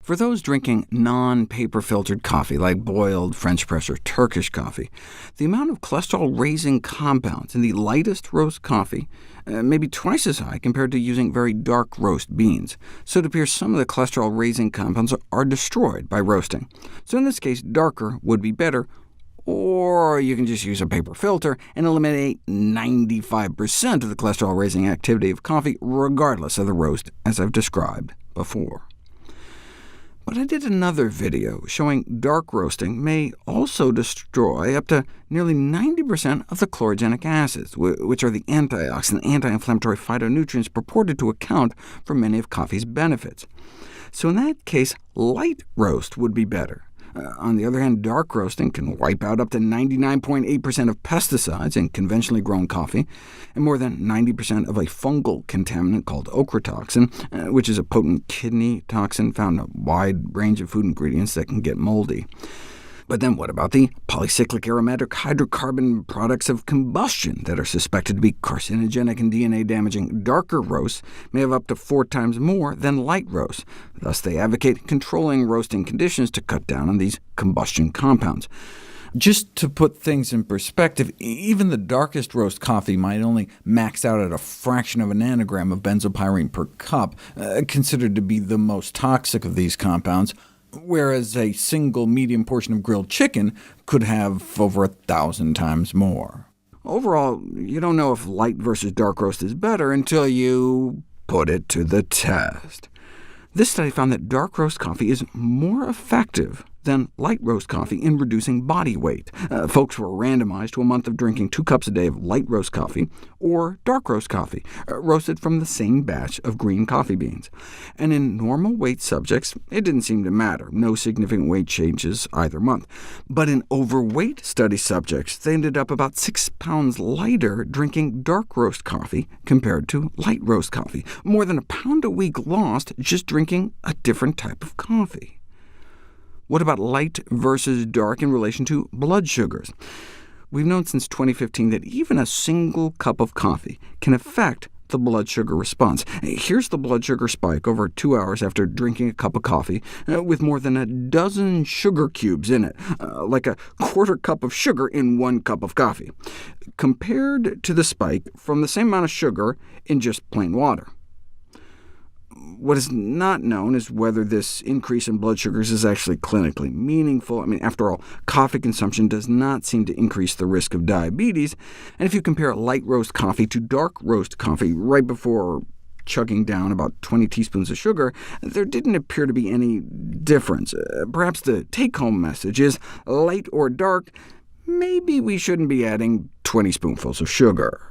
For those drinking non-paper-filtered coffee, like boiled, French press, or Turkish coffee, the amount of cholesterol-raising compounds in the lightest roast coffee may be twice as high compared to using very dark roast beans. So it appears some of the cholesterol-raising compounds are destroyed by roasting. So in this case, darker would be better, or you can just use a paper filter and eliminate 95% of the cholesterol-raising activity of coffee, regardless of the roast, as I've described before. But I did another video showing dark roasting may also destroy up to nearly 90% of the chlorogenic acids, which are the antioxidant, anti-inflammatory phytonutrients purported to account for many of coffee's benefits. So in that case, light roast would be better. On the other hand, dark roasting can wipe out up to 99.8% of pesticides in conventionally grown coffee, and more than 90% of a fungal contaminant called ochratoxin, which is a potent kidney toxin found in a wide range of food ingredients that can get moldy. But then what about the polycyclic aromatic hydrocarbon products of combustion that are suspected to be carcinogenic and DNA-damaging? Darker roasts may have up to 4 times more than light roasts. Thus they advocate controlling roasting conditions to cut down on these combustion compounds. Just to put things in perspective, even the darkest roast coffee might only max out at a fraction of a nanogram of benzopyrene per cup, considered to be the most toxic of these compounds, whereas a single medium portion of grilled chicken could have over 1,000 times more. Overall, you don't know if light versus dark roast is better until you put it to the test. This study found that dark roast coffee is more effective than light roast coffee in reducing body weight. Folks were randomized to a month of drinking 2 cups a day of light roast coffee or dark roast coffee, roasted from the same batch of green coffee beans. And in normal weight subjects, it didn't seem to matter. No significant weight changes either month. But in overweight study subjects, they ended up about 6 pounds lighter drinking dark roast coffee compared to light roast coffee, more than 1 pound a week lost just drinking a different type of coffee. What about light versus dark in relation to blood sugars? We've known since 2015 that even a single cup of coffee can affect the blood sugar response. Here's the blood sugar spike over 2 hours after drinking a cup of coffee, with more than a dozen sugar cubes in it, like a quarter cup of sugar in 1 cup of coffee, compared to the spike from the same amount of sugar in just plain water. What is not known is whether this increase in blood sugars is actually clinically meaningful. After all, coffee consumption does not seem to increase the risk of diabetes, and if you compare light roast coffee to dark roast coffee right before chugging down about 20 teaspoons of sugar, there didn't appear to be any difference. Perhaps the take-home message is, light or dark, maybe we shouldn't be adding 20 spoonfuls of sugar.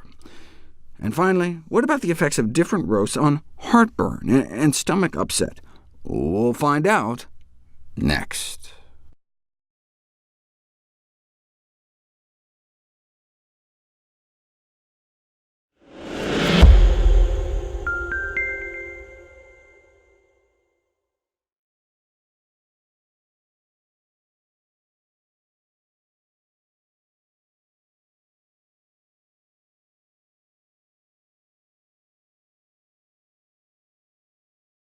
And finally, what about the effects of different roasts on heartburn and stomach upset? We'll find out next.